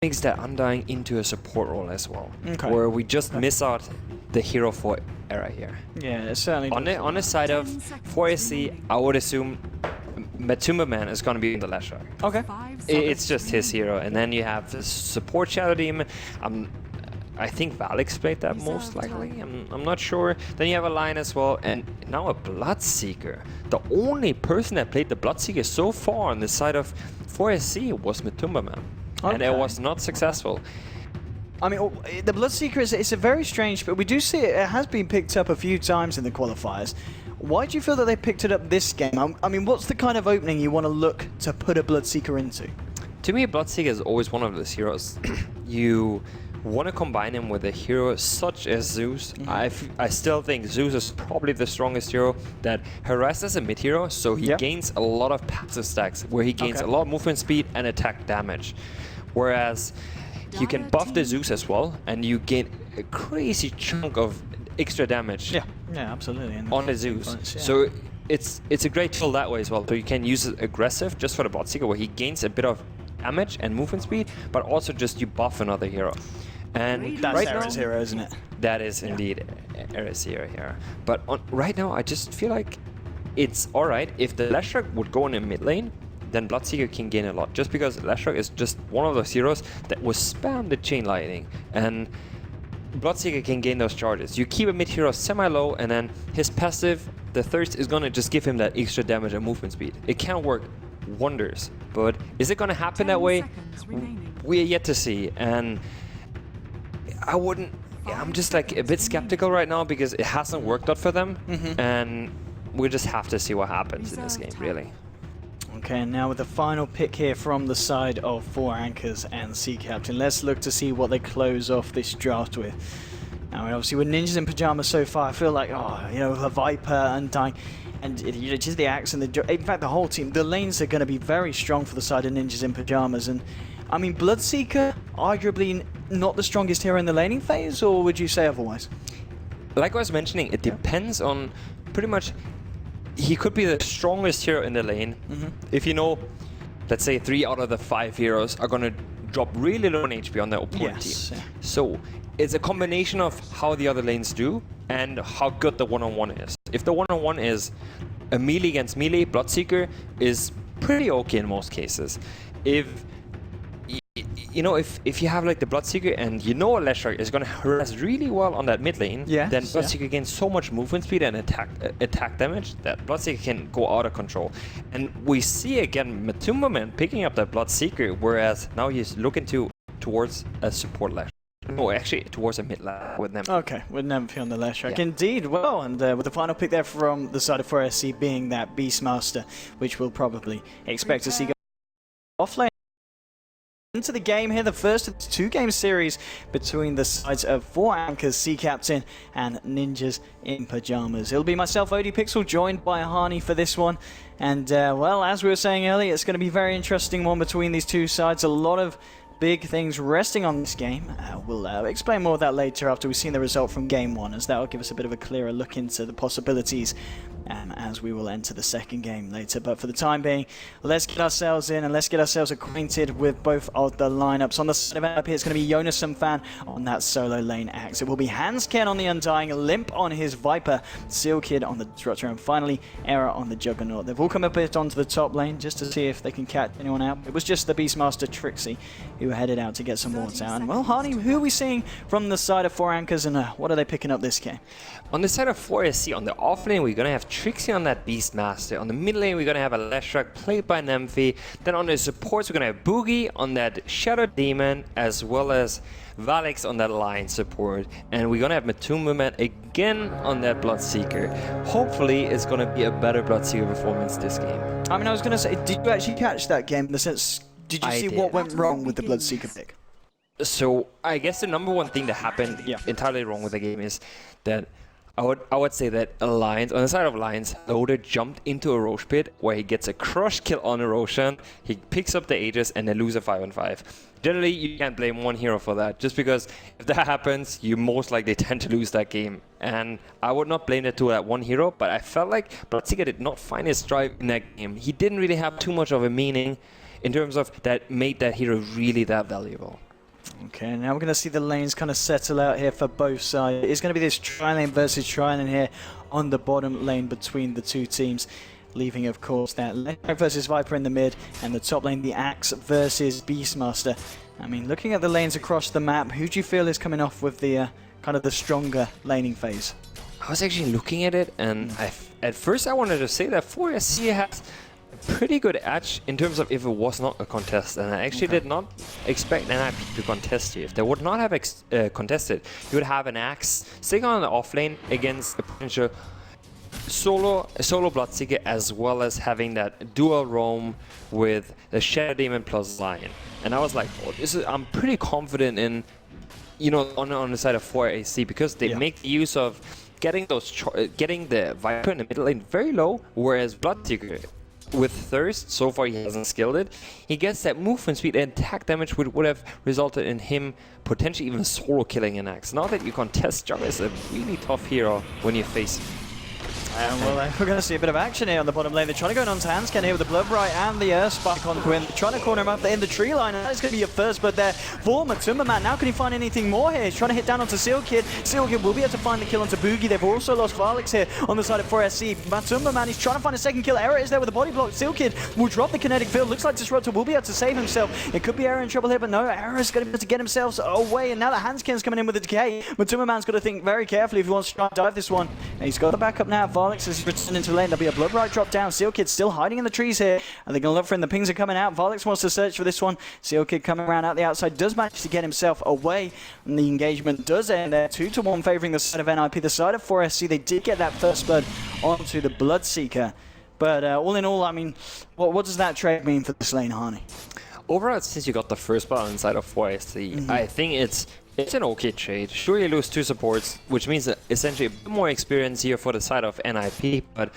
makes that Undying into a support role as well, where we just miss out the hero for era here. Yeah, it certainly does. On the side of 4SC, I would assume Matumba Man is going to be in the Lashar. Okay. It's just his hero, and then you have the support Shadow Demon. I think Valix played that most likely. I'm not sure. Then you have a Lion as well, and now a Bloodseeker. The only person that played the Bloodseeker so far on the side of 4SC was Matumba Man, and it was not successful. I mean, the Bloodseeker is a very strange, but we do see it has been picked up a few times in the qualifiers. Why do you feel that they picked it up this game? I mean, what's the kind of opening you want to look to put a Bloodseeker into? To me, Bloodseeker is always one of those heroes. You want to combine him with a hero such as Zeus. I still think Zeus is probably the strongest hero that harasses a mid hero, so he gains a lot of passive stacks, where he gains a lot of movement speed and attack damage. Whereas you can buff the Zeus as well, and you gain a crazy chunk of extra damage. Yeah, absolutely. On the Zeus. So it's a great tool that way as well. So you can use it aggressive just for the Bloodseeker, where he gains a bit of damage and movement speed, but also just you buff another hero. And that's right Era's now, hero, isn't it? That is indeed Era's hero here. But right now, I just feel like it's alright. If the Lashrak would go in the mid lane, then Bloodseeker can gain a lot. Just because Lashrak is just one of those heroes that will spam the chain lightning. And Bloodseeker can gain those charges. You keep a mid hero semi-low, and then his passive, the Thirst, is going to just give him that extra damage and movement speed. It can work wonders, but is it going to happen that way? We are yet to see. And I wouldn't... I'm just like a bit skeptical right now because it hasn't worked out for them, and we just have to see what happens in this game, really. Okay, and now with the final pick here from the side of 4 Anchors and Sea Captain, let's look to see what they close off this draft with. Now, obviously, with Ninjas in Pajamas so far, I feel like, the Viper, Undying, and just the Axe and in fact, the whole team, the lanes are going to be very strong for the side of Ninjas in Pajamas. And I mean, Bloodseeker, arguably not the strongest hero in the laning phase, or would you say otherwise? Like I was mentioning, it depends on pretty much. He could be the strongest hero in the lane. If you know, let's say 3 out of the 5 heroes are going to drop really low in HP on their opponent team. So it's a combination of how the other lanes do and how good the one-on-one is. If the one-on-one is a melee against melee, Bloodseeker is pretty okay in most cases. If you have like the Bloodseeker and a Lashrak is going to harass really well on that mid lane, then Bloodseeker gains so much movement speed and attack damage that Bloodseeker can go out of control. And we see again Matumba Man picking up that Bloodseeker, whereas now he's looking towards a support Lashrak. No, actually towards a mid lane with them. Okay, with Nemphy on the Lashrak. Indeed, well, and with the final pick there from the side of 4SC being that Beastmaster, which we'll probably expect to see go offlane. Into the game here, the first of the 2-game series between the sides of 4 Anchors, Sea Captain, and Ninjas in Pajamas. It'll be myself, ODPixel, joined by Hani for this one. And, well, as we were saying earlier, it's going to be a very interesting one between these two sides. A lot of big things resting on this game. We'll explain more of that later after we've seen the result from Game 1, as that will give us a bit of a clearer look into the possibilities as we will enter the second game later. But for the time being, let's get ourselves in and let's get ourselves acquainted with both of the lineups. On the side of NiP, it's going to be Jonas and Fan on that solo lane Axe. It will be Hansken on the Undying, Limp on his Viper, Seal Kid on the Disruptor, and finally Era on the Juggernaut. They've all come a bit onto the top lane just to see if they can catch anyone out. It was just the Beastmaster Trixie who headed out to get some wards out. And well, Hani, who are we seeing from the side of 4 Anchors, and what are they picking up this game? On the side of 4SC, on the off lane, we're going to have Trixie on that Beastmaster. On the mid lane, we're going to have a Lashrak played by Nemphy. Then on the supports, we're going to have Boogie on that Shadow Demon, as well as Valix on that Lion support. And we're going to have Matumba Man again on that Bloodseeker. Hopefully, it's going to be a better Bloodseeker performance this game. I mean, I was going to say, did you actually catch that game in the sense, did you see what went wrong with the Bloodseeker pick? So, I guess the number one thing that happened entirely wrong with the game is that I would say that Alliance, on the side of Alliance, Loader jumped into a Roche pit where he gets a crush kill on a Roshan, he picks up the Aegis, and they lose a 5-on-5. Generally, you can't blame one hero for that, just because if that happens, you most likely tend to lose that game. And I would not blame it to that one hero, but I felt like Bloodseeker did not find his drive in that game. He didn't really have too much of a meaning in terms of that made that hero really that valuable. Okay, now we're going to see the lanes kind of settle out here for both sides. It's going to be this tri-lane versus tri-lane here on the bottom lane between the two teams. Leaving, of course, that Leshrac versus Viper in the mid, and the top lane, the Axe versus Beastmaster. I mean, looking at the lanes across the map, who do you feel is coming off with the kind of the stronger laning phase? I was actually looking at it, and at first I wanted to say that 4SC has a pretty good edge in terms of if it was not a contest, and I actually did not expect NiP to contest here. If they would not have contested, you would have an Axe sitting on the off lane against a potential solo Bloodseeker, as well as having that dual roam with the Shadow Demon plus Lion. And I was like, oh, I'm pretty confident in, you know, on the side of 4AC, because they make use of getting the Viper in the middle lane very low, whereas Bloodseeker with Thirst, so far he hasn't skilled it. He gets that movement speed and attack damage, which would have resulted in him potentially even solo killing an Axe. Now that you contest, Jung is a really tough hero when you face him. Well, we're going to see a bit of action here on the bottom lane. They're trying to go onto Hanscan here with the Blood Bright and the Earth Spike on Quinn. They're trying to corner him up in the tree line, and that is going to be your first blood there for Matumbaman. Now can he find anything more here? He's trying to hit down onto Sealkid. Sealkid will be able to find the kill onto Boogie. They've also lost Varlix here on the side of 4SC. Matumbaman, he's trying to find a second kill. Error is there with a body block. Sealkid will drop the kinetic field. Looks like Disruptor will be able to save himself. It could be Error in trouble here, but no, Error is going to be able to get himself away, and now the Hanscan's coming in with the decay. Matumbaman's got to think very carefully if he wants to try and dive this one. And he's got the backup now. Varlix is returning into lane. There'll be a Blood Bright drop down. Sealkid still hiding in the trees here. Are they going to look for him? The pings are coming out. Varlix wants to search for this one. Sealkid coming around out the outside. Does manage to get himself away. And the engagement does end there. 2-1 favoring the side of NiP. The side of 4SC, they did get that first blood onto the Bloodseeker. But all in all, I mean, what does that trade mean for this lane, Hani? Overall, since you got the first blood inside of 4SC, I think it's an okay trade. Sure, you lose 2 supports, which means that essentially a bit more experience here for the side of NiP, but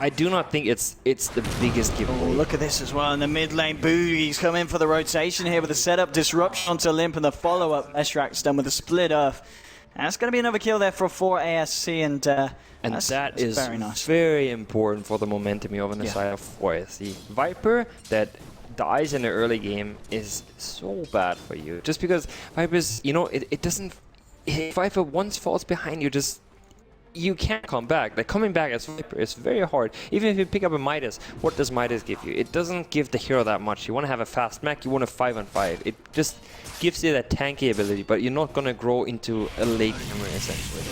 I do not think it's the biggest giveaway. Oh, look at this as well in the mid lane. Boogie's come in for the rotation here with a setup disruption onto Limp, and the follow-up. Eshrac's done with a split Earth. That's going to be another kill there for 4ASC, and that is very nice. Very important for the momentum you have on the side of 4SC. Viper that dies in the early game is so bad for you. Just because Viper's, you know, it doesn't... If Viper once falls behind you, you can't come back. Like, coming back as Viper is very hard. Even if you pick up a Midas, what does Midas give you? It doesn't give the hero that much. You want to have a fast mech, you want a 5-on-5. It just gives you that tanky ability, but you're not going to grow into a late gamer, essentially.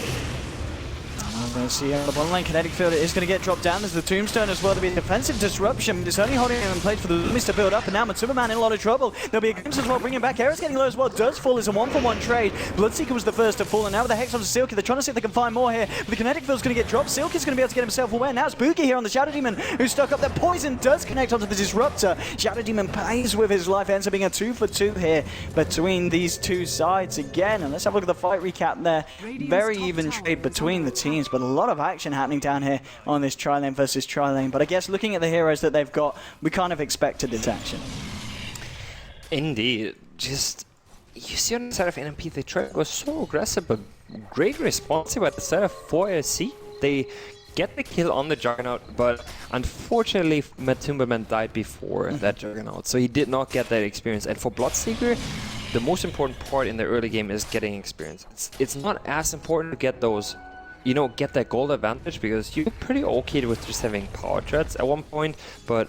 We're going to see on the bottom lane, kinetic field is going to get dropped down. There's the tombstone as well to be a defensive disruption. It's only holding him in place for the enemies to build up, and now Matumbaman in a lot of trouble. There'll be a glimpse as well, bringing back. Error's getting low as well. Does fall as a 1-for-1 trade. Bloodseeker was the first to fall, and now with the Hex onto Sealkid, they're trying to see if they can find more here. But the kinetic field's going to get dropped. Sealkid's going to be able to get himself away. Now it's Boogie here on the Shadow Demon, who's stuck up there. Poison does connect onto the Disruptor. Shadow Demon pays with his life. Ends up being a 2-for-2 here between these two sides again. And let's have a look at the fight recap there. Very even trade between the teams, but a lot of action happening down here on this tri-lane versus tri-lane. But I guess looking at the heroes that they've got, we kind of expected this action. Indeed. Just, you see on the side of NiP, they try to go so aggressive, but great response by the side of 4SC. They get the kill on the Juggernaut, but unfortunately Matumbaman died before that Juggernaut, so he did not get that experience. And for Bloodseeker, the most important part in the early game is getting experience. It's not as important to get those, you know, get that gold advantage, because you're pretty okay with just having power threats at one point, but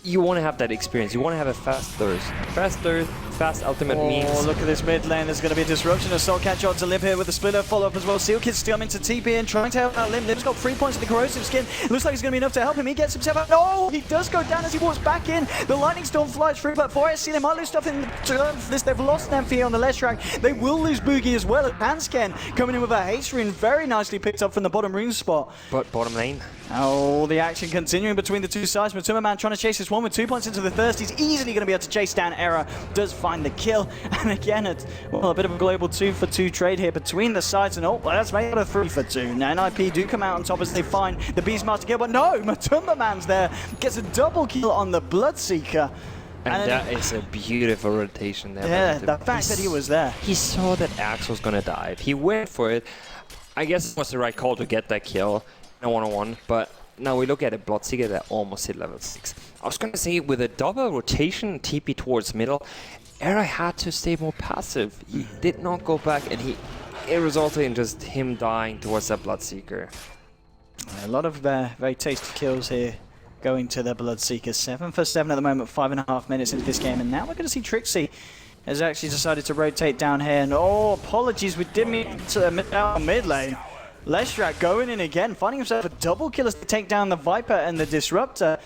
you want to have that experience. You want to have a fast thirst. Fast thirst, fast ultimate means... Oh, look at this mid lane. There's going to be a disruption. Assault catch on to Limp here with the splitter follow-up as well. Sealkid's still into TP and trying to help out Limp. Limp's got 3 points of the corrosive skin. It looks like it's going to be enough to help him. He gets himself out. No! He does go down as he walks back in. The lightning storm flies through, but 4SC, they might lose stuff in this. They've lost NiP on the Leshrac. They will lose Boogie as well. Hanscan coming in with a haste rune. Very nicely picked up from the bottom rune spot. But bottom lane. Oh, the action continuing between the two sides. Matumbaman trying to chase this one with 2 points into the thirst. He's easily going to be able to chase down Error. Does find the kill. And again, it's a bit of a global 2-for-2 trade here between the sides. And well, that's made it a 3-for-2. Now, NiP do come out on top as they find the Beastmaster kill. But no, Matumbaman's there. Gets a double kill on the Bloodseeker. And that is a beautiful rotation there. Yeah, the fact that he was there. He saw that Axe was going to dive. He went for it. I guess it was the right call to get that kill in a 1-on-1, but now we look at a Bloodseeker that almost hit level 6. I was gonna say with a double rotation TP towards middle, Era had to stay more passive. He did not go back, and it resulted in just him dying towards that Bloodseeker. A lot of very tasty kills here going to the Bloodseeker. 7 for 7 at the moment, 5.5 minutes into this game, and now we're going to see Trixie has actually decided to rotate down here, and oh, apologies, we did meet out on mid lane. Leshrac going in again, finding himself a double kill as to take down the Viper and the Disruptor.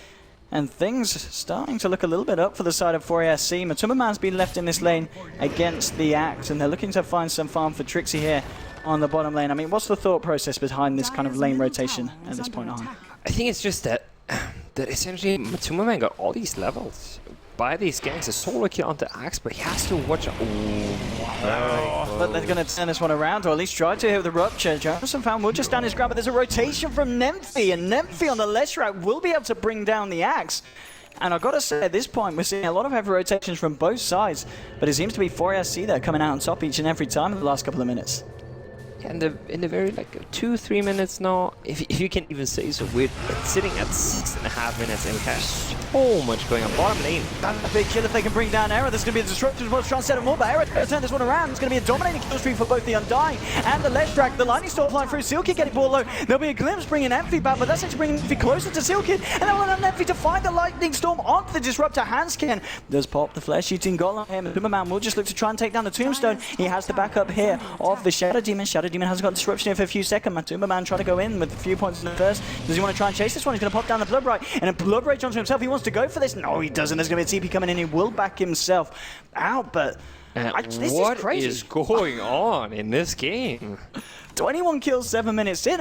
And things starting to look a little bit up for the side of 4ASC. Matuma-man's been left in this lane against the Axe, and they're looking to find some farm for Trixie here on the bottom lane. I mean, what's the thought process behind this kind of lane rotation at this point on? I think it's just that essentially Matuma-man got all these levels by these ganks. A solo kill onto Axe, but he has to watch out. But they're going to turn this one around, or at least try to hit with the Rupture. Jonathan Fan will just stand his ground, but there's a rotation from NiP, and NiP on the Leshrac will be able to bring down the Axe. And I've got to say, at this point, we're seeing a lot of heavy rotations from both sides, but it seems to be 4SC that are coming out on top each and every time in the last couple of minutes. Yeah, in the very 2-3 minutes now, if you can even say so, we're sitting at 6.5 minutes and we have so much going on. Bottom lane. That's a big kill if they can bring down Era. There's going to be a disruptor as well to try and set up more, but Era to turn this one around. It's going to be a dominating kill streak for both the Undying and the Leshrac. The Lightning Storm flying through, Sealkid getting ball low. There'll be a glimpse bringing Emphy back, but that's actually bringing Emphy closer to Sealkid, and then we'll Emphy to find the Lightning Storm onto the Disruptor. Handskin does pop the flesh-eating golem here. Matuma-man will just look to try and take down the Tombstone. He has the backup here of the Shadow Demon. Shadow Demon hasn't got disruption here for a few seconds. Matuma-man trying to go in with a few points in the first. Does he want to try and chase this one? He's going to pop down the Blood Rite, and a Blood Rage onto himself. He wants to go for this. No, he doesn't. There's going to be a TP coming in. He will back himself out, but this is crazy. What is going on in this game? 21 kills, 7 minutes in.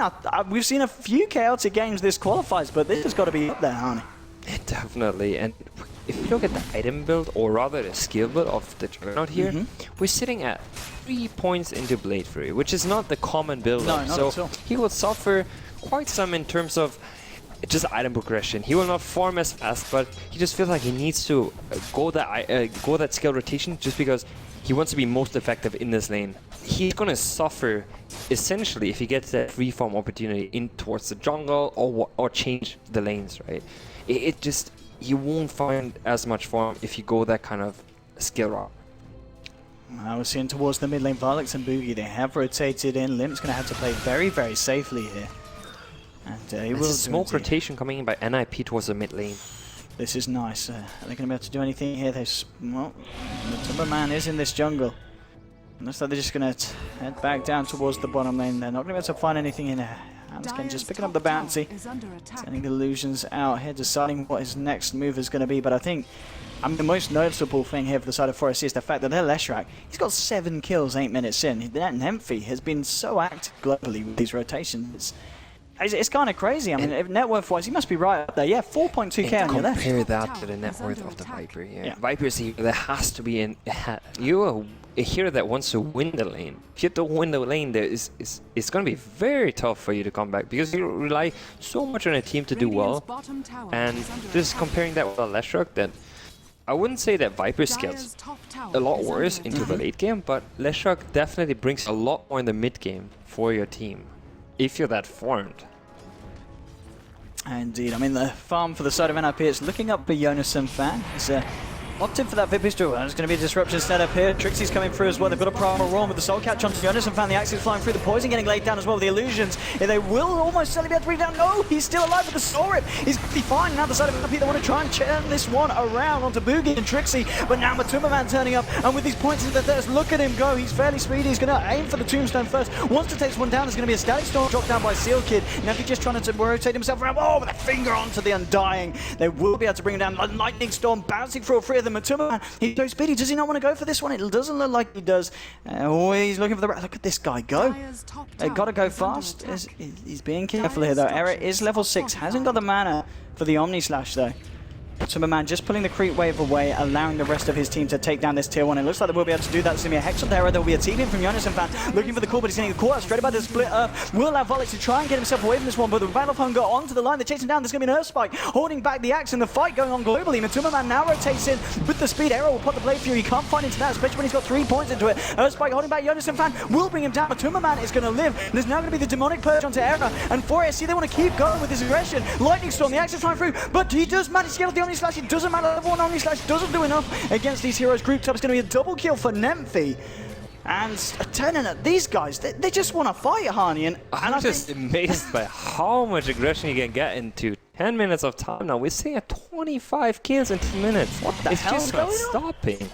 We've seen a few chaotic games this qualifies, but this has got to be up there, honey. Definitely. And if you look at the item build, or rather the skill build of the Juggernaut here, we're sitting at 3 points into Blade Fury, which is not the common build. No, not at all. He will suffer quite some in terms of just item progression. He will not farm as fast, but he just feels like he needs to go that skill rotation just because he wants to be most effective in this lane. He's gonna suffer essentially if he gets that free farm opportunity in towards the jungle or change the lanes, right? It just, you won't find as much farm if you go that kind of skill route. We're seeing towards the mid lane, Varlix and Boogie, they have rotated in. Limp's going to have to play very, very safely here. And he will. There's a smoke rotation coming in by NiP towards the mid lane. This is nice. Are they going to be able to do anything here? Well, the Timberman is in this jungle. Looks like they're just going to head back down towards the bottom lane. They're not going to be able to find anything in there. Handskin just picking up the bounty, sending Illusions out here, deciding what his next move is going to be. But I think the most noticeable thing here for the side of Forest is the fact that their Leshrac, he's got 7 kills 8 minutes in. That Nemphy has been so active globally with these rotations. It's kind of crazy. I mean, if net worth wise, he must be right up there. Yeah, 4.2k on your left. Compare that to the net worth of the Viper. Yeah. Viper's here, there has to be you're a hero that wants to win the lane. If you don't win the lane, it's going to be very tough for you to come back because you rely so much on a team to do well. And just comparing that with a Leshrac, then I wouldn't say that Viper scales a lot worse into the late game, but Leshrac definitely brings a lot more in the mid game for your team, if you're that formed. Indeed. I mean, the farm for the side of NiP is looking up for Jonas and Fan. He's opted for that VIP pistol. There's going to be a disruption set up here. Trixie's coming through as well. They've got a primal roam with the soul catch onto Jonas and Fan. The axe is flying through. The poison getting laid down as well with the illusions. They will almost certainly be able to bring down. No, he's still alive with the soul rip. He's going to be fine. Now the side of NiP, they want to try and turn this one around onto Boogie and Trixie. But now Matuma-man turning up, and with these points into the thirst, look at him go. He's fairly speedy. He's going to aim for the tombstone first. Wants to take this one down. There's going to be a static storm dropped down by Sealkid. Now he's just trying to rotate himself around. Oh, with a finger onto the Undying. They will be able to bring him down. Lightning storm bouncing through all 3 of them. Matuma-man, he's so speedy. Does he not want to go for this one? It doesn't look like he does. He's looking for the... Look at this guy go. They've got to go fast. He's being careful here, though. Era is level 6. Hasn't got the mana for the Omni Slash, though. Timberman just pulling the creep wave away, allowing the rest of his team to take down this tier 1. It looks like they will be able to do that. There's going to be a Hex on there. There will be a TP in from Jonas and Fan looking for the call, but he's getting caught out straight about the split Earth. Will allow Volix to try and get himself away from this one, but the Battle of Hunger onto the line. They're chasing down. There's going to be an Earth Spike holding back the axe, and the fight going on globally. Matuma-man now rotates in with the speed. Arrow will put the Blade Fury. He can't find into that, especially when he's got 3 points into it. Earth Spike holding back Jonas and Fan will bring him down. Matuma-man is going to live. There's now going to be the Demonic Purge onto Era, and 4SC, they want to keep going with this aggression. Lightning Storm, the axe is flying through, but he does manage to get off the Omnislash, it doesn't matter. Level 1 Omnislash doesn't do enough against these heroes. Grouped up, it's going to be a double kill for NiP. And turning at these guys, they just want to fight, Hani. And I'm just amazed by how much aggression you can get into 10 minutes of time now. We're seeing at 25 kills in 2 minutes. What the hell is not going on? stopping.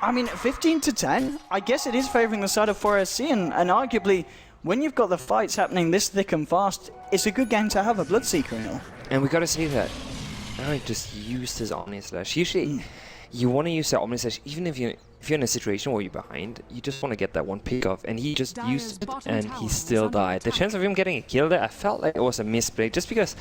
I mean, 15 to 10, I guess it is favoring the side of 4SC, and arguably, when you've got the fights happening this thick and fast, it's a good game to have a Bloodseeker in it. And we gotta say that Eric just used his Omnislash. Usually, you want to use the Omnislash even if you're in a situation where you're behind, you just want to get that one pick off, and he just used it, and he still died. The chance of him getting a kill there, I felt like it was a misplay, just because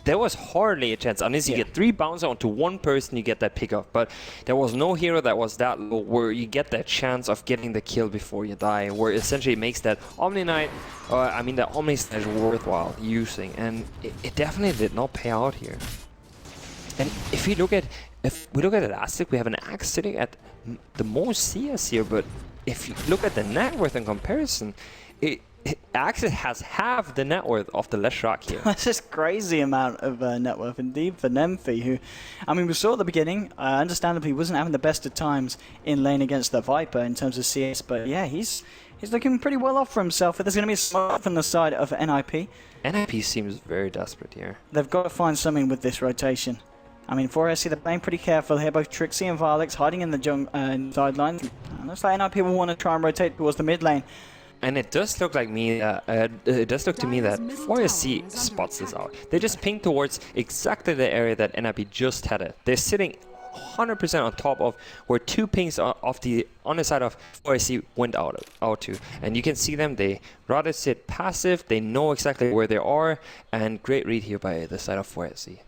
there was hardly a chance, unless you get 3 bouncer onto one person, you get that pick off. But there was no hero that was that low where you get that chance of getting the kill before you die, where essentially it makes that Omni Knight, the Omnislash worthwhile using, and it definitely did not pay out here. And if we look at Elastic, we have an Axe sitting at the most CS here, but if you look at the net worth in comparison, Axe has half the net worth of the Leshrac here. That's just crazy amount of net worth indeed for NiP, who, I mean, we saw at the beginning, understandably wasn't having the best of times in lane against the Viper in terms of CS, but yeah, he's looking pretty well off for himself. If there's going to be a smoke from the side of NiP. NiP seems very desperate here. They've got to find something with this rotation. I mean, 4SC, they're playing pretty careful here. Both Trixie and Varlix hiding in the sidelines. Looks like NiP will want to try and rotate towards the mid lane. And it does look like me. It does look to me that 4SC spots this out. They just ping towards exactly the area that NiP just had it. They're sitting 100% on top of where 2 pings on the side of 4SC went out to, and you can see them. They rather sit passive. They know exactly where they are, and great read here by the side of 4SC.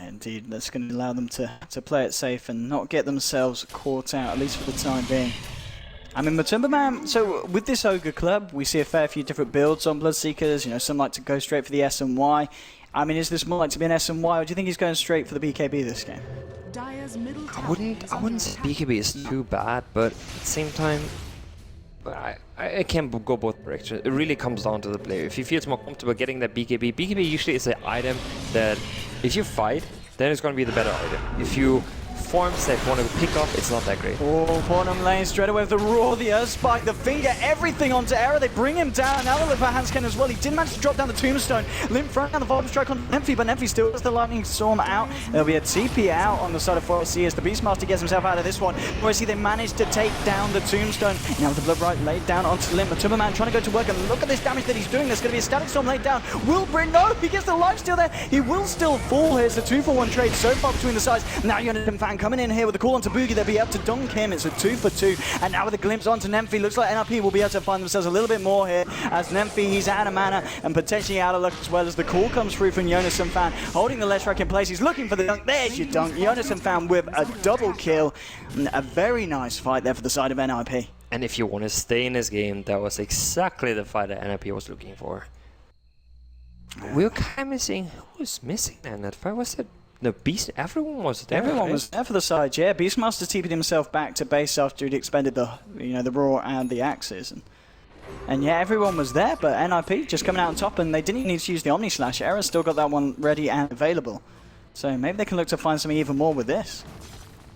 Indeed, that's going to allow them to play it safe and not get themselves caught out, at least for the time being. I mean, Matumbaman, so with this Ogre Club, we see a fair few different builds on Bloodseekers. You know, some like to go straight for the S and Y. I mean, is this more like to be an S and Y, or do you think he's going straight for the BKB this game? I wouldn't say BKB is too bad, but at the same time, I can't go both directions. It really comes down to the player. If he feels more comfortable getting that BKB usually is an item that if you fight, then it's going to be the better item. If you forms that want to pick off, it's not that great. Oh, bottom lane straight away with the Roar, the Earth Spike, the Finger, everything onto Era. They bring him down. Now they look for Hansken as well. He did manage to drop down the Tombstone. Limp front down the Volume Strike on NiP, but NiP still has the Lightning Storm out. There'll be a TP out on the side of 4SC as the Beastmaster gets himself out of this one. 4SC, they managed to take down the Tombstone. Now with the Blood Right laid down onto Limp. Matumbaman trying to go to work, and look at this damage that he's doing. There's going to be a Static Storm laid down. Will Brin, no, he gets the life steal there. He will still fall. Here's the 2-for-1 trade so far between the sides. Now Jonathan Fan coming in here with the call onto Boogie. They'll be able to dunk him. It's a 2-for-2. And now with a glimpse onto NiP, looks like NiP will be able to find themselves a little bit more here as NiP, he's out of mana and potentially out of luck as well as the call comes through from Jonas and Fan holding the Leshrac in place. He's looking for the dunk. There's your dunk. Jonas and Fan with a double kill. A very nice fight there for the side of NiP. And if you want to stay in this game, that was exactly the fight that NiP was looking for. We were kind of missing. Who was missing in that fight? Was it the Beast? Everyone was there. Everyone was there for the side, yeah. Beastmaster TP'd himself back to base after he'd expended the Roar and the Axes. And yeah, everyone was there, but NiP just coming out on top, and they didn't even need to use the Omnislash. Era's still got that one ready and available. So maybe they can look to find something even more with this.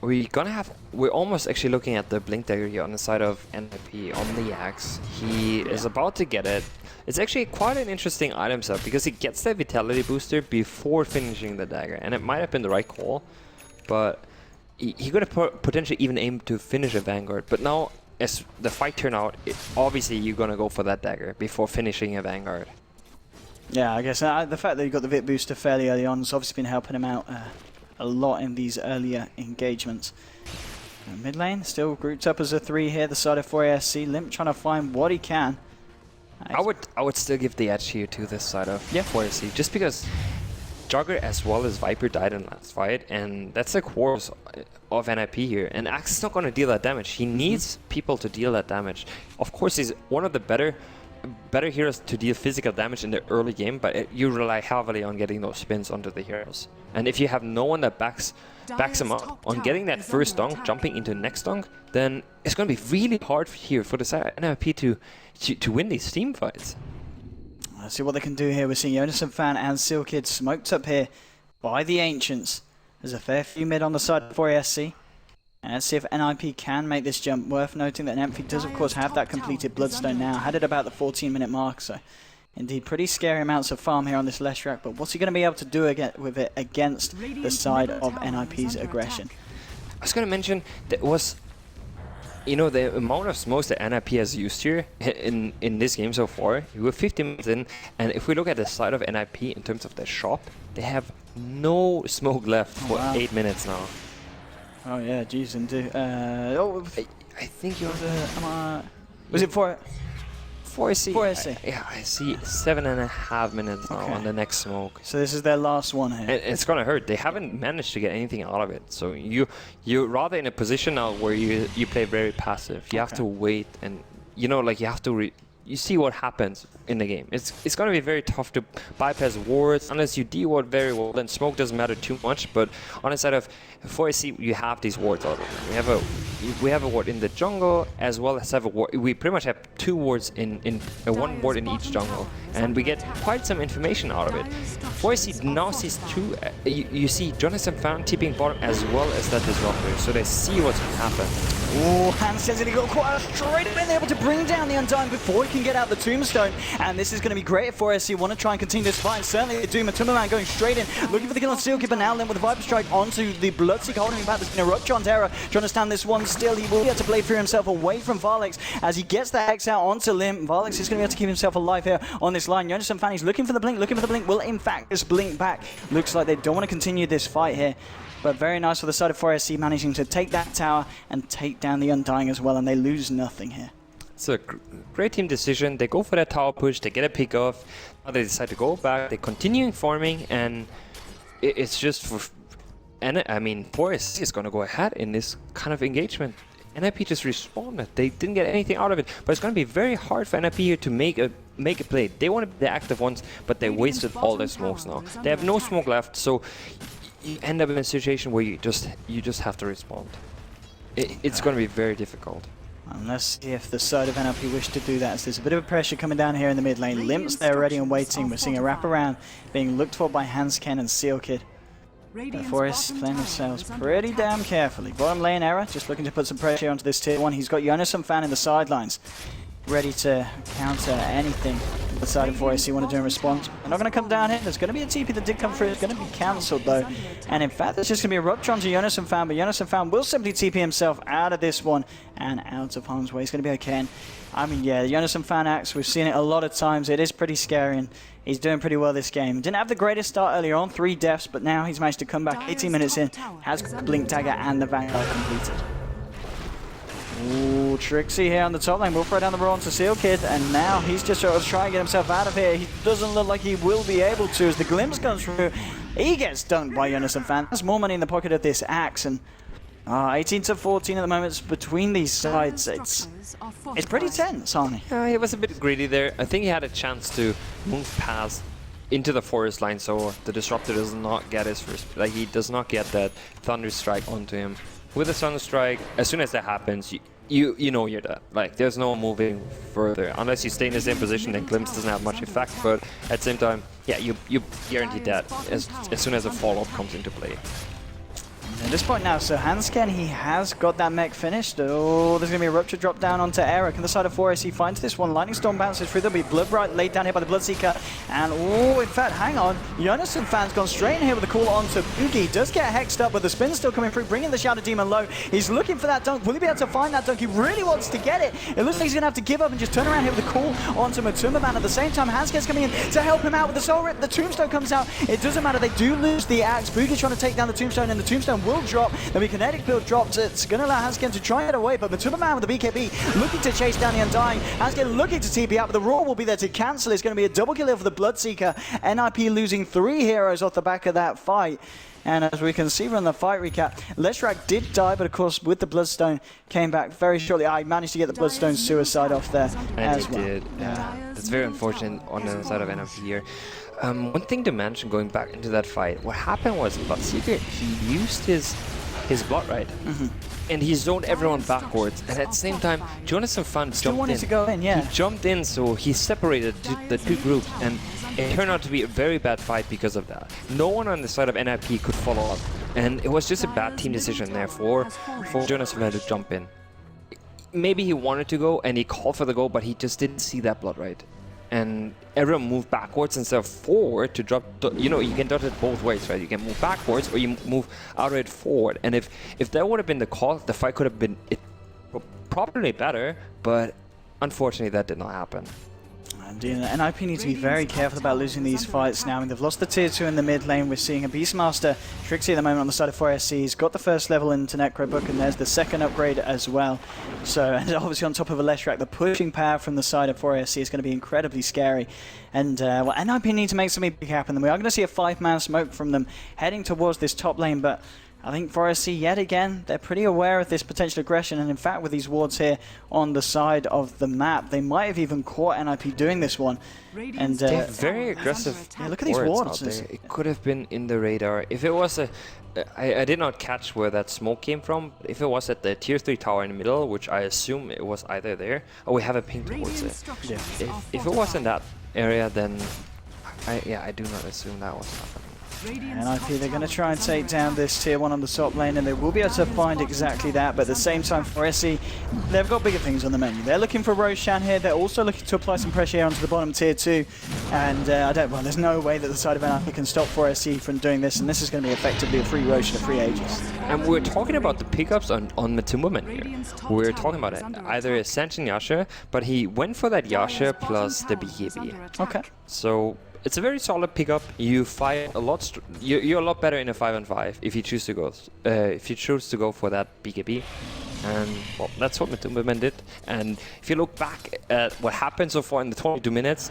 We're almost actually looking at the Blink Dagger here on the side of NiP on the Axe. He is about to get it. It's actually quite an interesting item set because he gets that Vitality booster before finishing the dagger, and it might have been the right call, but he could have potentially even aimed to finish a Vanguard. But now, as the fight turned out, obviously you're gonna go for that dagger before finishing a Vanguard. Yeah, I guess the fact that he got the Vit booster fairly early on has obviously been helping him out a lot in these earlier engagements. Mid lane still grouped up as a 3 here. The side of 4SC, Limp trying to find what he can. I would still give the edge here to this side of 4SC, just because Jugger as well as Viper died in last fight, and that's the core of NiP here. And Axe is not going to deal that damage. He needs people to deal that damage. Of course, he's one of the better heroes to deal physical damage in the early game, but you rely heavily on getting those spins onto the heroes. And if you have no one that backs him up on getting that first dunk, jumping into the next dunk, then it's going to be really hard here for the side of NiP to win these team fights. Let's see what they can do here. We're seeing Jonas and Fan and Seal Kid smoked up here by the Ancients. There's a fair few mid on the side for ESC. And let's see if NiP can make this jump. Worth noting that NiP does, of course, have that completed Bloodstone now. Had it about the 14-minute mark, so indeed pretty scary amounts of farm here on this Leshrac. But what's he going to be able to do with it against the side of NiP's aggression? I was going to mention that was, you know, the amount of smokes that NiP has used here in this game so far. We're 50 minutes in, and if we look at the side of NiP in terms of their shop, they have no smoke left for 8 minutes now. Oh yeah, geez, indeed. I think you're was it for 4SC? 4SC. Yeah, I see 7.5 minutes now on the next smoke. So this is their last one here. It's gonna hurt. They haven't managed to get anything out of it. So you're rather in a position now where you play very passive. You have to wait, and you know, like you have to you see what happens in the game. It's going to be very tough to bypass wards unless you de-ward very well. Then smoke doesn't matter too much. But on the side of 4SC, you have these wards already. We have a ward in the jungle as well as have a ward. We pretty much have 2 wards in one ward in each jungle, and we get quite some information out of it. 4SC now sees 2. You see Jonathan Fan tipping bottom as well as that disruptor, so they see what's going to happen. Oh, Hans says that he got quite straight in, able to bring down the Undying before he can get out the Tombstone. And this is going to be great for SC. Want to try and continue this fight. Certainly they do. Matumbaman going straight in, looking for the kill on Steelkeeper now. Then with the Viper Strike onto the Bloodseeker, holding him back. There's been a Ruptron's error. Trying to stand this one still. He will be able to blade through himself away from Varlex as he gets the Hex out onto Lim. Varlex is going to be able to keep himself alive here on this line. Jonas and Fanny's looking for the blink, will in fact just blink back. Looks like they don't want to continue this fight here. But very nice for the side of 4SC, managing to take that tower and take down the Undying as well, and they lose nothing here. It's a great team decision. They go for that tower push, they get a pick off. Now they decide to go back, they continue farming, and it's just for... And I mean, 4SC is going to go ahead in this kind of engagement. NiP just responded. They didn't get anything out of it, but it's going to be very hard for NiP here to make a play. They want to be the active ones, but they wasted all their smokes now. They have no smoke left, so you end up in a situation where you just have to respond. It's going to be very difficult. And let's see if the side of NiP wish to do that. So there's a bit of pressure coming down here in the mid lane. Limp's there ready and waiting. We're seeing a wraparound being looked for by Hansken and Sealkid. The Forest playing themselves pretty damn carefully. Bottom lane error, just looking to put some pressure onto this tier 1. He's got Jonas and Fan in the sidelines, ready to counter anything the side of 4SC want to do in response. They're not going to come down here. There's going to be a TP that did come through. It's going to be cancelled though. And in fact, there's just going to be a Ruptron to Jonas and Fan, but Jonas and Fan will simply TP himself out of this one and out of harm's way. He's going to be okay. And I mean, yeah, the Jonas and Fan axe, we've seen it a lot of times. It is pretty scary, and he's doing pretty well this game. Didn't have the greatest start earlier on, 3 deaths, but now he's managed to come back 18 minutes in, has Blink Dagger and the Vanguard completed. Ooh, Trixie here on the top lane. Will throw down the roll onto Sealkid, and now he's just sort of trying to get himself out of here. He doesn't look like he will be able to as the glimpse comes through. He gets dunked by Jonas and Fan. There's more money in the pocket of this axe, and 18 to 14 at the moment between these sides. It's pretty tense, Arnie. Yeah, he was a bit greedy there. I think he had a chance to move past into the forest line, so the Disruptor does not get his first, like he does not get that Thunder Strike onto him. With the Thunder Strike, as soon as that happens, you know you're dead. Like there's no moving further unless you stay in the same position. Then Glimpse doesn't have much effect, but at the same time, yeah, you guarantee dead as soon as a follow-up comes into play. At this point now, so Hansken, he has got that mech finished. Oh, there's going to be a Rupture drop down onto Eric. On the side of 4SC finds this one. Lightning Storm bounces through. There'll be Bloodbright laid down here by the Bloodseeker. And, oh, in fact, hang on. Jonas and Fan's gone straight in here with a call onto Boogie. Does get hexed up, but the spin's still coming through, bringing the Shadow Demon low. He's looking for that dunk. Will he be able to find that dunk? He really wants to get it. It looks like he's going to have to give up and just turn around here with a call onto Matumbaman. At the same time, Hansken's coming in to help him out with the Soul Rip. The Tombstone comes out. It doesn't matter. They do lose the axe. Boogie's trying to take down the Tombstone, and the Tombstone will drop. There'll be Kinetic Build dropped. It's going to allow Hansken to try it away, but Matumbaman with the BKB looking to chase down the Undying. Hansken looking to TP out, but the Roar will be there to cancel. It's going to be a double kill for the Bloodseeker. NiP losing 3 heroes off the back of that fight. And as we can see from the fight recap, Leshrac did die, but of course with the Bloodstone came back very shortly. I managed to get the Bloodstone suicide off there as well. Did. Yeah. It's very unfortunate on the side of NiP here. One thing to mention going back into that fight, what happened was Bloodseeker, he used his blood right, and he zoned everyone backwards, and at the same time Jonas and Fan jumped in. To go in, yeah. He jumped in, so he separated the 2 groups, and it turned out to be a very bad fight because of that. No one on the side of NiP could follow up. And it was just a bad team decision there for Jonas to jump in. Maybe he wanted to go and he called for the goal, but he just didn't see that blood right. And everyone moved backwards instead of forward to drop. You know, you can dodge it both ways, right? You can move backwards or you move outright forward. And if that would have been the call, the fight could have been probably better, but unfortunately that did not happen. And NiP need to be very careful about losing these fights now. I mean, they've lost the tier 2 in the mid lane. We're seeing a Beastmaster Trixie at the moment on the side of 4SC. He's got the first level into Necrobook, and there's the second upgrade as well. So, and obviously on top of a Leshrac, the pushing power from the side of 4SC is going to be incredibly scary. And, well, NiP need to make something big happen. And we are going to see a 5-man smoke from them heading towards this top lane, but I think 4SC, yet again, they're pretty aware of this potential aggression, and in fact with these wards here on the side of the map, they might have even caught NiP doing this one. And they're very aggressive. Yeah, look at these wards. It could have been in the radar. If it was I did not catch where that smoke came from. If it was at the tier 3 tower in the middle, which I assume it was either there, or we have a ping towards it. Yeah. If it was in that area, then I do not assume that was happening. NiP, they're going to try and take down this tier 1 on the top lane, and they will be able to find exactly that, but at the same time, 4SC, they've got bigger things on the menu. They're looking for Roshan here, they're also looking to apply some pressure here onto the bottom tier 2, and well, there's no way that the side of NiP can stop 4SC from doing this, and this is going to be effectively a free Roshan, a free Aegis. And we're talking about the pickups on Matumbaman here. We're talking about it. Either Ascension Yasha, but he went for that Yasha plus the BKB. Okay. So it's a very solid pickup. You fight a lot. You're a lot better in a 5-on-5 if you choose to go for that BKB. And well, that's what Matumbaman did. And if you look back at what happened so far in the 22 minutes,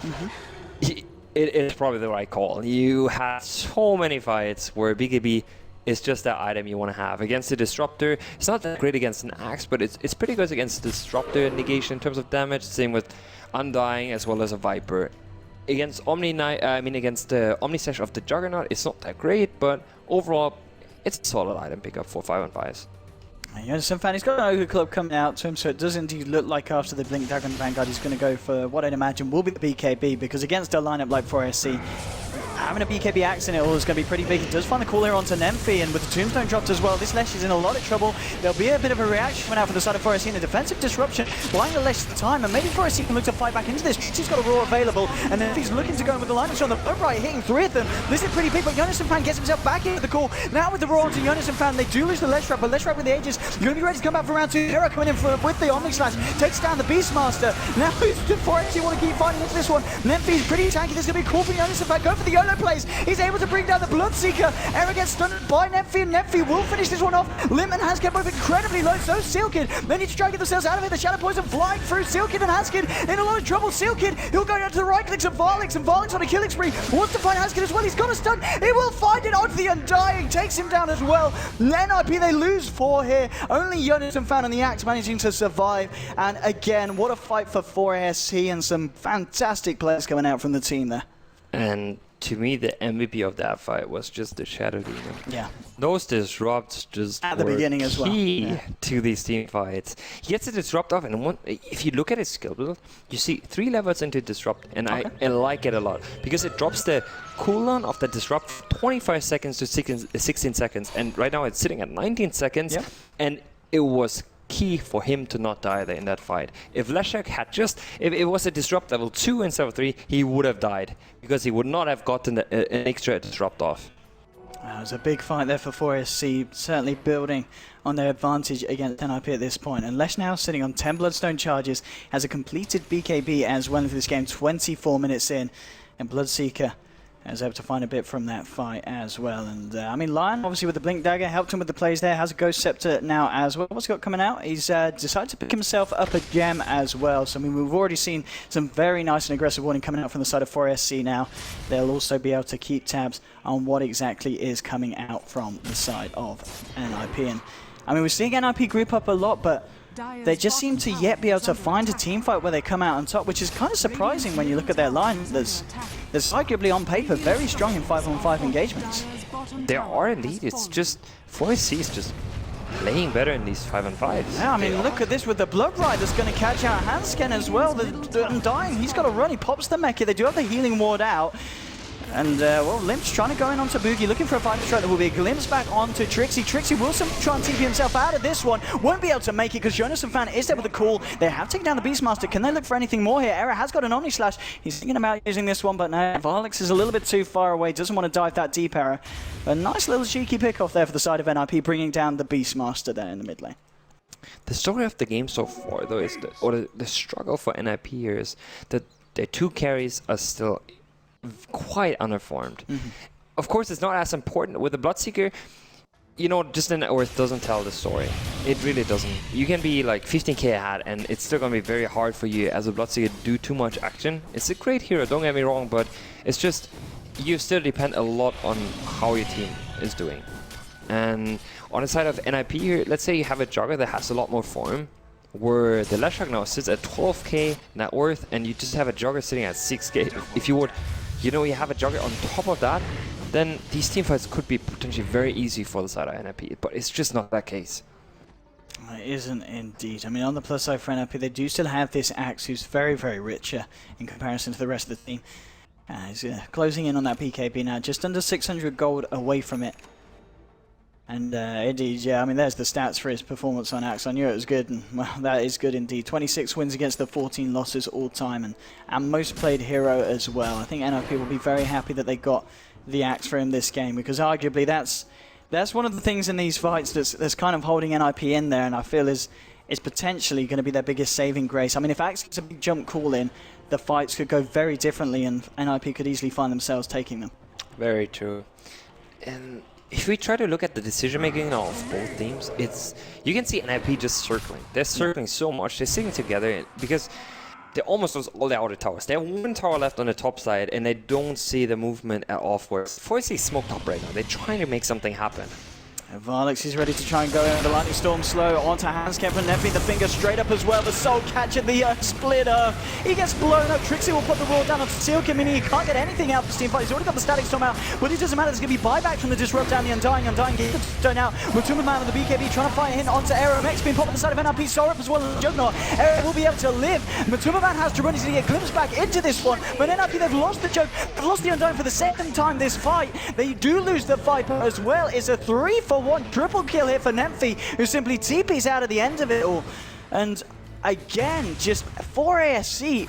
it is probably the right call. You had so many fights where BKB is just that item you want to have against the Disruptor. It's not that great against an Axe, but it's pretty good against Disruptor negation in terms of damage. Same with Undying as well as a Viper. Against against the Omnisesh of the Juggernaut, it's not that great, but overall, it's a solid item pickup for 5-on-5s. Some fan, he's got an Ogre Club coming out to him, so it does indeed look like after the Blink Dagger and Vanguard, he's going to go for what I'd imagine will be the BKB, because against a lineup like 4SC, having a BKB axe in it all is going to be pretty big. He does find the call here onto NiP, and with the Tombstone dropped as well, this Lesh is in a lot of trouble. There'll be a bit of a reaction coming out for the side of 4SC in a defensive disruption, buying the Lesh time, and maybe 4SC can look to fight back into this. He's got a Roar available, and then he's looking to go in with the lineups on the right, hitting 3 of them. This is pretty big, but Jonas and Fan gets himself back into the call. Now with the Roar onto Jonas and Fan, they do lose the Leshrac, but Leshrac with the Aegis, going to be ready to come back for round 2. Hera coming in with the Omni Slash, takes down the Beastmaster. Now 4SC want to keep fighting into this one. NiP's pretty tanky, there's going to be a call for Jonas and Fan, go for the YOLO plays. He's able to bring down the Bloodseeker. Hera gets stunned by NiP, and NiP will finish this one off. Lim and Haskid both incredibly low, so Sealkid. They need to try and get themselves out of it. The Shadow Poison flying through Sealkid and Haskid in a lot of trouble. Sealkid, he'll go down to the right clicks of Varlix, and Varlix on a killing spree. Wants to find Haskid as well. He's got a stun. He will find it onto the Undying. Takes him down as well. NiP, they lose 4 here. Only Jonas and Fan on the Axe managing to survive. And again, what a fight for 4SC, and some fantastic players coming out from the team there. And to me, the MVP of that fight was just the Shadow Demon. Yeah. Those disrupts just at the beginning as well. Key to these team fights. He gets a disrupt off, and if you look at his skill build, you see 3 levels into disrupt, and I like it a lot because it drops the cooldown of the disrupt from 25 seconds to 16 seconds, and right now it's sitting at 19 seconds, and it was key for him to not die there in that fight. If Leshrac had if it was a disrupt level 2 instead of 3, he would have died because he would not have gotten an extra disrupt off. It was a big fight there for 4SC, certainly building on their advantage against NiP at this point. And Lesh now sitting on 10 Bloodstone charges, has a completed BKB as well into this game, 24 minutes in, and Bloodseeker is able to find a bit from that fight as well. And I mean, Lion, obviously with the Blink Dagger, helped him with the plays there, has a Ghost Scepter now as well. What's he got coming out? He's decided to pick himself up a gem as well. So I mean, we've already seen some very nice and aggressive warning coming out from the side of 4SC now. They'll also be able to keep tabs on what exactly is coming out from the side of NiP. And I mean, we're seeing NiP group up a lot, but they just seem to yet be able to find a team fight where they come out on top, which is kind of surprising when you look at their line. There's arguably on paper very strong in 5-on-5 engagements. There are indeed. It's just 4SC is just playing better in these 5-on-5s. Yeah, I mean, look at this with the Blood Rider's going to catch out Hansken as well. The Undying, he's got to run. He pops the Mecha. They do have the healing ward out. And, well, Limp's trying to go in onto Boogie, looking for a Viper strike. There will be a glimpse back onto Trixie. Trixie will try and TP himself out of this one. Won't be able to make it because Jonas and Fan is there with the call. They have taken down the Beastmaster. Can they look for anything more here? Era has got an Omni Slash. He's thinking about using this one, but no. Varlix is a little bit too far away. Doesn't want to dive that deep, Era. A nice little cheeky pick off there for the side of NiP, bringing down the Beastmaster there in the mid lane. The story of the game so far, though, is the struggle for NiP here is that their 2 carries are still quite uninformed. Of course, it's not as important with the Bloodseeker. You know, just the net worth doesn't tell the story. It really doesn't. You can be like 15k ahead, and it's still gonna be very hard for you as a Bloodseeker to do too much action. It's a great hero, don't get me wrong, but it's just you still depend a lot on how your team is doing. And on the side of NiP here, let's say you have a Jugger that has a lot more form, where the Leshrac now sits at 12k net worth, and you just have a Jugger sitting at 6k. If you would, you know, you have a Jugger on top of that, then these teamfights could be potentially very easy for the side of NiP, but it's just not that case. It isn't indeed. I mean, on the plus side for NiP, they do still have this Axe who's very, very richer in comparison to the rest of the team. He's closing in on that PKB now, just under 600 gold away from it. And indeed, yeah, I mean, there's the stats for his performance on Axe. I knew it was good, and well, that is good indeed. 26 wins against the 14 losses all time, and most played hero as well. I think NiP will be very happy that they got the Axe for him this game, because arguably that's one of the things in these fights that's kind of holding NiP in there, and I feel is potentially going to be their biggest saving grace. I mean, if Axe gets a big jump call in, the fights could go very differently, and NiP could easily find themselves taking them. Very true. And if we try to look at the decision making now of both teams, you can see NiP just circling. They're circling so much. They're sitting together because they almost lost all their outer towers. They have 1 tower left on the top side, and they don't see the movement at all. For Force is smoked up right now. They're trying to make something happen. Varlix is ready to try and go in. The Lightning Storm slow onto Handscamp and Nephi the finger straight up as well. The Soul Catcher, the split up. He gets blown up. Trixie will put the roar down onto Sealkin. He can't get anything out of the team fight. He's already got the Static Storm out, but it doesn't matter. There's going to be buyback from the Disrupt down the Undying. Undying gets the turn out. Matuma Man with the BKB trying to fight in onto Aero. Max being popped on the side of NiP. Sorap as well as Juggernaut. Aero will be able to live. Matuma Man has to run. He's going to get glimpsed back into this one, but NiP, they've lost the Jug. They've lost the Undying for the second time this fight. They do lose the Viper as well. It's a 3-for-1 triple kill here for Nemphy, who simply TPs out at the end of it all. And again, just 4ASC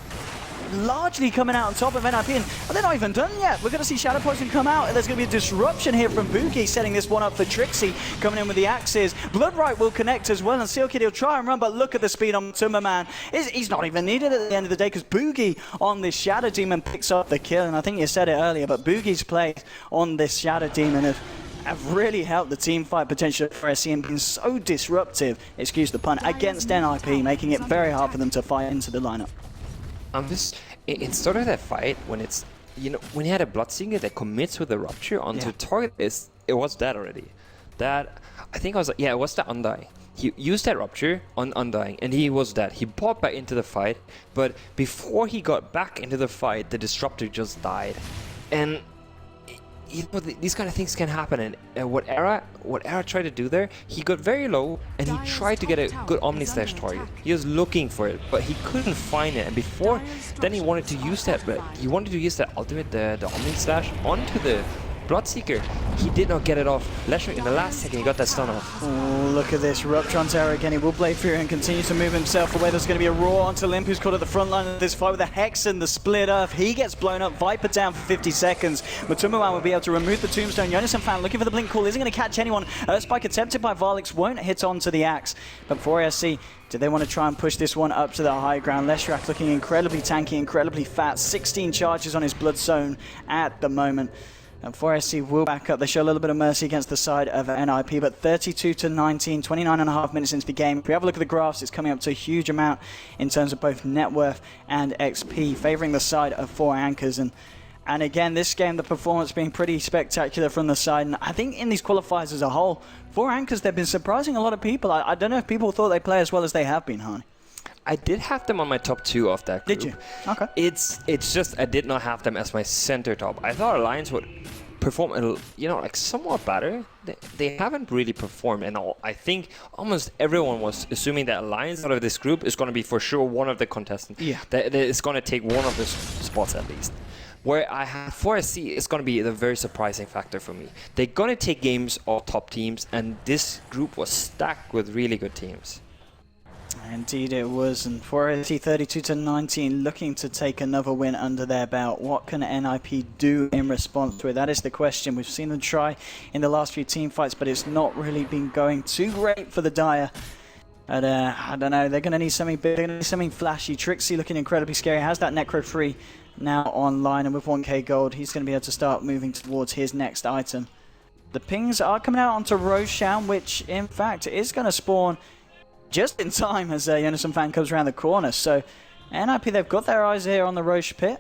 largely coming out on top of NiP, and they're not even done yet. We're going to see Shadow Poison come out, and there's going to be a disruption here from Boogie, setting this one up for Trixie, coming in with the axes. Bloodright will connect as well, and Sealkid, he'll try and run, but look at the speed on Timmerman. He's not even needed at the end of the day, because Boogie on this Shadow Demon picks up the kill, and I think you said it earlier, but Boogie's plays on this Shadow Demon have really helped the team fight potential for SC and been so disruptive, excuse the pun, against NiP, making it very hard for them to fight into the lineup. It's sort of that fight when it's, you know, when you had a Bloodseeker that commits with a Rupture onto target, it was that already. That, I think I was like, yeah, it was the Undying. He used that Rupture on Undying, and he was dead. He popped back into the fight, but before he got back into the fight, the Disruptor just died. And you know, these kind of things can happen, and what Era tried to do there, he got very low, and he tried to get a good Omni Slash target. He was looking for it, but he couldn't find it, and before then he wanted to use that, but he wanted to use that ultimate, the Omni Slash, onto the Bloodseeker. He did not get it off. Leshrac in the last second, he got that stun off. Oh, look at this. Ruptron's Era again. He will Blade Fury and continue to move himself away. There's going to be a roar onto Limp, who's caught at the front line of this fight with the Hex and the Split Earth. He gets blown up. Viper down for 50 seconds. Matumuwan will be able to remove the Tombstone. Jonas and Fan looking for the Blink Call. Isn't going to catch anyone. Spike attempted by Varlix. Won't hit onto the Axe. But for ASC, do they want to try and push this one up to the high ground? Leshrac looking incredibly tanky, incredibly fat. 16 charges on his Blood Zone at the moment. And 4SC will back up. They show a little bit of mercy against the side of NiP, but 32-19, 29.5 minutes into the game. If we have a look at the graphs, it's coming up to a huge amount in terms of both net worth and XP, favoring the side of 4 Anchors. And again, this game, the performance being pretty spectacular from the side. And I think in these qualifiers as a whole, 4 Anchors, they've been surprising a lot of people. I don't know if people thought they play as well as they have been, Hani. I did have them on my top 2 of that group. Did you? Okay. It's just I did not have them as my center top. I thought Alliance would perform, you know, like somewhat better. They haven't really performed, and I think almost everyone was assuming that Alliance out of this group is going to be for sure one of the contestants. Yeah. That is going to take one of the spots at least. where I have 4SC is going to be the very surprising factor for me. They're going to take games off top teams, and this group was stacked with really good teams. Indeed it was, and 4SC 32-19 looking to take another win under their belt. What can NiP do in response to it? That is the question. We've seen them try in the last few team fights, but it's not really been going too great for the Dire. And I don't know, they're going to need something big, they're going to need something flashy. Trixie looking incredibly scary, has that Necro free now online, and with 1k gold, he's going to be able to start moving towards his next item. The pings are coming out onto Roshan, which in fact is going to spawn just in time as Unison fan comes around the corner. So NiP, they've got their eyes here on the Roche pit.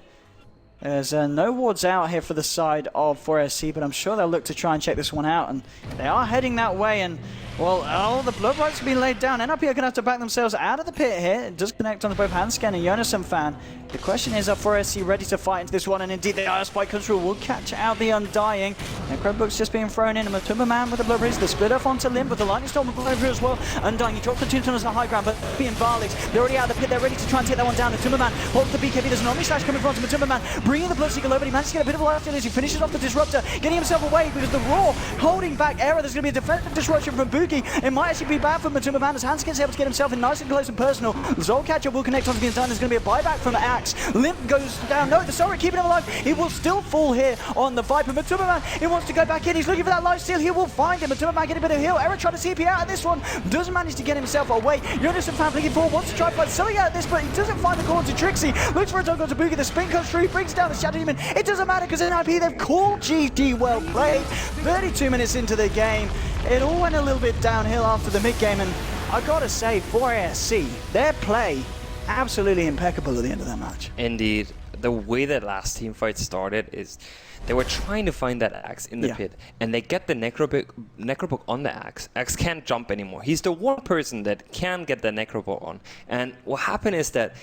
There's no wards out here for the side of 4SC, but I'm sure they'll look to try and check this one out, and they are heading that way. And well, all the blood rights have been laid down. NiP are going to have to back themselves out of the pit here. It does connect on both Handscan and Unison fan. The question is, are 4SC ready to fight into this one? And indeed they are. Spike comes through, will catch out the Undying. Necrobook's just being thrown in, and Matumba Man with the Blood Breeze, the split off onto Limb with the Lightning Storm going through as well. Undying, he drops the Tombstone as the high ground, but being Barley's, they're already out of the pit, they're ready to try and take that one down. Matumba Man holds the BKB, there's an Omni Slash coming from Matumba Man, bringing the Bloodseeker low, but he manages to get a bit of a life steal as he finishes off the Disruptor, getting himself away because the Raw holding back Era. There's going to be a defensive disruption from Boogie. It might actually be bad for Matumba Man as Hanskin's able to get himself in nice and close and personal. Zolcatcher will connect onto the Undying. There's going to be a buyback from the Axe. Limp goes down. No, the Sorry keeping him alive. He will still fall here on the Viper. Matumba Man, he wants to go back in. He's looking for that life steal. He will find him. Matumba Man getting a bit of heal. Era trying to CP out of this one. Doesn't manage to get himself away. Unison fan looking forward. Wants to try and find something out of this, but he doesn't find the corner to Trixie. Looks for a toggle to Boogie. The spin comes through. Brings down the Shadow Demon. It doesn't matter because NiP, they've called GG well played. 32 minutes into the game. It all went a little bit downhill after the mid-game, and I gotta say, 4SC, their play, absolutely impeccable at the end of that match. Indeed. The way that last team fight started is they were trying to find that Axe in the pit, and they get the Necrobook on the Axe. Axe can't jump anymore. He's the one person that can get the Necrobook on. And what happened is that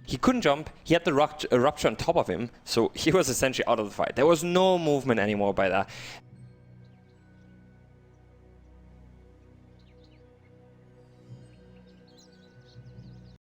he couldn't jump, he had the Rupture on top of him, so he was essentially out of the fight. There was no movement anymore by that.